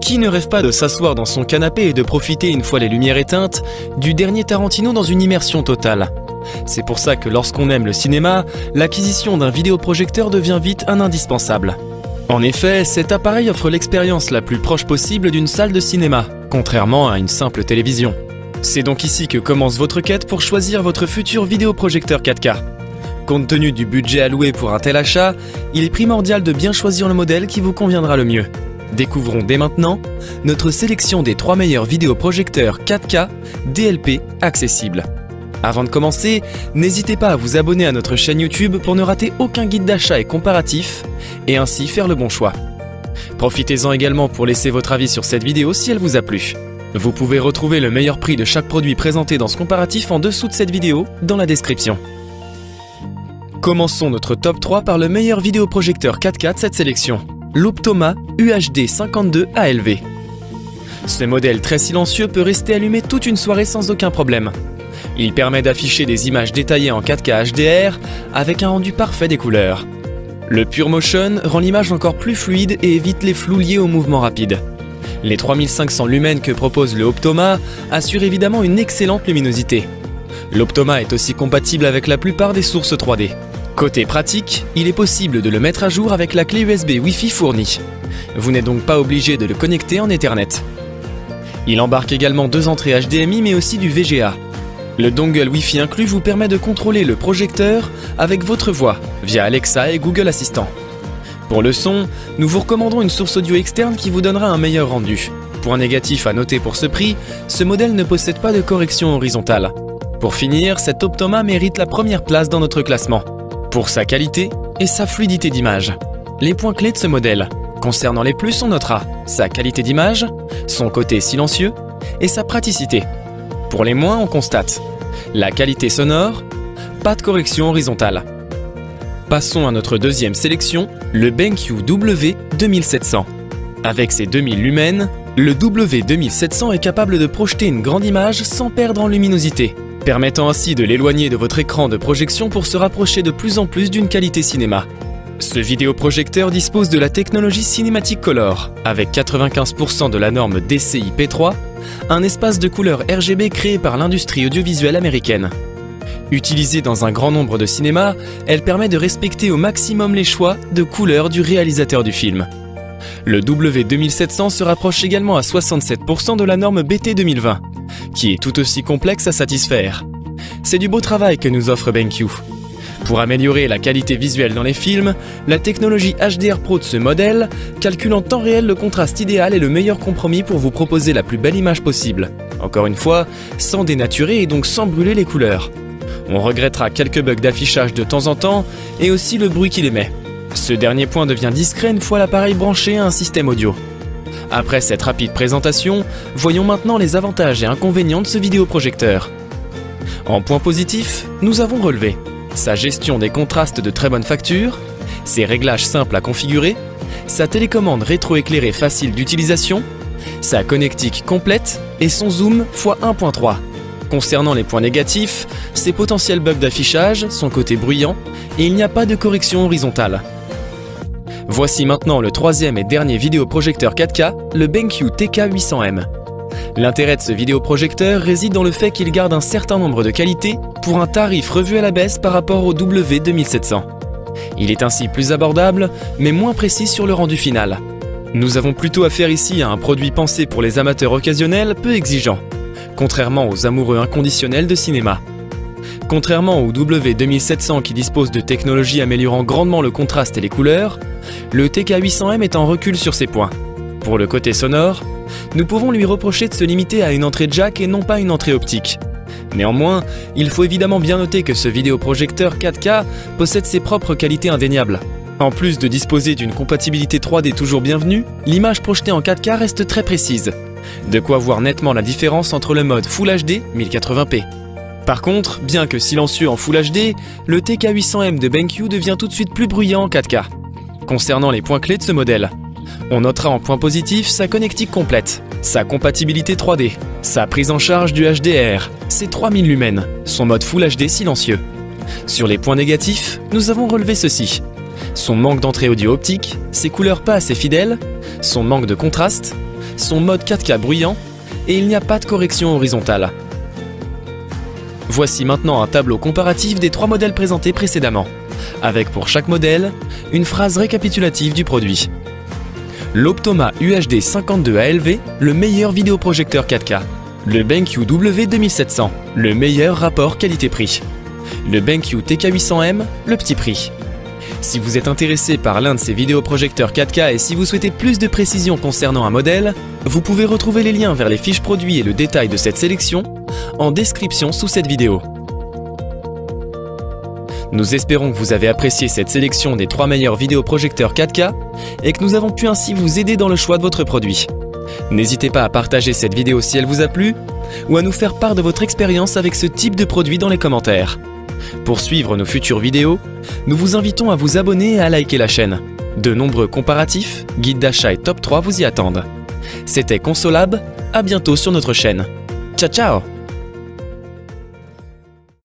Qui ne rêve pas de s'asseoir dans son canapé et de profiter, une fois les lumières éteintes, du dernier Tarantino dans une immersion totale? C'est pour ça que lorsqu'on aime le cinéma, l'acquisition d'un vidéoprojecteur devient vite un indispensable. En effet, cet appareil offre l'expérience la plus proche possible d'une salle de cinéma, contrairement à une simple télévision. C'est donc ici que commence votre quête pour choisir votre futur vidéoprojecteur 4K. Compte tenu du budget alloué pour un tel achat, il est primordial de bien choisir le modèle qui vous conviendra le mieux. Découvrons dès maintenant notre sélection des 3 meilleurs vidéoprojecteurs 4K DLP accessibles. Avant de commencer, n'hésitez pas à vous abonner à notre chaîne YouTube pour ne rater aucun guide d'achat et comparatif, et ainsi faire le bon choix. Profitez-en également pour laisser votre avis sur cette vidéo si elle vous a plu. Vous pouvez retrouver le meilleur prix de chaque produit présenté dans ce comparatif en dessous de cette vidéo, dans la description. Commençons notre top 3 par le meilleur vidéoprojecteur 4K de cette sélection, l'Optoma UHD 52 ALV. Ce modèle très silencieux peut rester allumé toute une soirée sans aucun problème. Il permet d'afficher des images détaillées en 4K HDR avec un rendu parfait des couleurs. Le Pure Motion rend l'image encore plus fluide et évite les flous liés au mouvement rapide. Les 3500 lumens que propose le Optoma assurent évidemment une excellente luminosité. L'Optoma est aussi compatible avec la plupart des sources 3D. Côté pratique, il est possible de le mettre à jour avec la clé USB Wi-Fi fournie. Vous n'êtes donc pas obligé de le connecter en Ethernet. Il embarque également 2 entrées HDMI mais aussi du VGA. Le dongle Wi-Fi inclus vous permet de contrôler le projecteur avec votre voix via Alexa et Google Assistant. Pour le son, nous vous recommandons une source audio externe qui vous donnera un meilleur rendu. Point négatif à noter pour ce prix, ce modèle ne possède pas de correction horizontale. Pour finir, cet Optoma mérite la première place dans notre classement, pour sa qualité et sa fluidité d'image. Les points clés de ce modèle. Concernant les plus, on notera sa qualité d'image, son côté silencieux et sa praticité. Pour les moins, on constate la qualité sonore, pas de correction horizontale. Passons à notre deuxième sélection, le BenQ W2700. Avec ses 2000 lumens, le W2700 est capable de projeter une grande image sans perdre en luminosité, permettant ainsi de l'éloigner de votre écran de projection pour se rapprocher de plus en plus d'une qualité cinéma. Ce vidéoprojecteur dispose de la technologie Cinematic Color, avec 95% de la norme DCI-P3, un espace de couleurs RGB créé par l'industrie audiovisuelle américaine. Utilisée dans un grand nombre de cinémas, elle permet de respecter au maximum les choix de couleurs du réalisateur du film. Le W2700 se rapproche également à 67% de la norme BT 2020, qui est tout aussi complexe à satisfaire. C'est du beau travail que nous offre BenQ. Pour améliorer la qualité visuelle dans les films, la technologie HDR Pro de ce modèle calcule en temps réel le contraste idéal et le meilleur compromis pour vous proposer la plus belle image possible. Encore une fois, sans dénaturer et donc sans brûler les couleurs. On regrettera quelques bugs d'affichage de temps en temps et aussi le bruit qu'il émet. Ce dernier point devient discret une fois l'appareil branché à un système audio. Après cette rapide présentation, voyons maintenant les avantages et inconvénients de ce vidéoprojecteur. En point positif, nous avons relevé sa gestion des contrastes de très bonne facture, ses réglages simples à configurer, sa télécommande rétroéclairée facile d'utilisation, sa connectique complète et son zoom x1.3. Concernant les points négatifs, ses potentiels bugs d'affichage, son côté bruyant, et il n'y a pas de correction horizontale. Voici maintenant le troisième et dernier vidéoprojecteur 4K, le BenQ TK800M. L'intérêt de ce vidéoprojecteur réside dans le fait qu'il garde un certain nombre de qualités pour un tarif revu à la baisse par rapport au W2700. Il est ainsi plus abordable, mais moins précis sur le rendu final. Nous avons plutôt affaire ici à un produit pensé pour les amateurs occasionnels peu exigeants, contrairement aux amoureux inconditionnels de cinéma. Contrairement au W2700 qui dispose de technologies améliorant grandement le contraste et les couleurs, le TK800M est en recul sur ces points. Pour le côté sonore, nous pouvons lui reprocher de se limiter à une entrée jack et non pas une entrée optique. Néanmoins, il faut évidemment bien noter que ce vidéoprojecteur 4K possède ses propres qualités indéniables. En plus de disposer d'une compatibilité 3D toujours bienvenue, l'image projetée en 4K reste très précise. De quoi voir nettement la différence entre le mode Full HD 1080p. Par contre, bien que silencieux en Full HD, le TK800M de BenQ devient tout de suite plus bruyant en 4K. Concernant les points clés de ce modèle, on notera en point positif sa connectique complète, sa compatibilité 3D, sa prise en charge du HDR, ses 3000 lumens, son mode Full HD silencieux. Sur les points négatifs, nous avons relevé ceci: son manque d'entrée audio optique, ses couleurs pas assez fidèles, son manque de contraste, son mode 4K bruyant et il n'y a pas de correction horizontale. Voici maintenant un tableau comparatif des 3 modèles présentés précédemment, avec pour chaque modèle, une phrase récapitulative du produit. L'Optoma UHD 52 ALV, le meilleur vidéoprojecteur 4K. Le BenQ W2700, le meilleur rapport qualité-prix. Le BenQ TK800M, le petit prix. Si vous êtes intéressé par l'un de ces vidéoprojecteurs 4K et si vous souhaitez plus de précisions concernant un modèle, vous pouvez retrouver les liens vers les fiches produits et le détail de cette sélection en description sous cette vidéo. Nous espérons que vous avez apprécié cette sélection des 3 meilleurs vidéoprojecteurs 4K et que nous avons pu ainsi vous aider dans le choix de votre produit. N'hésitez pas à partager cette vidéo si elle vous a plu ou à nous faire part de votre expérience avec ce type de produit dans les commentaires. Pour suivre nos futures vidéos, nous vous invitons à vous abonner et à liker la chaîne. De nombreux comparatifs, guides d'achat et top 3 vous y attendent. C'était Consolab, à bientôt sur notre chaîne. Ciao ciao!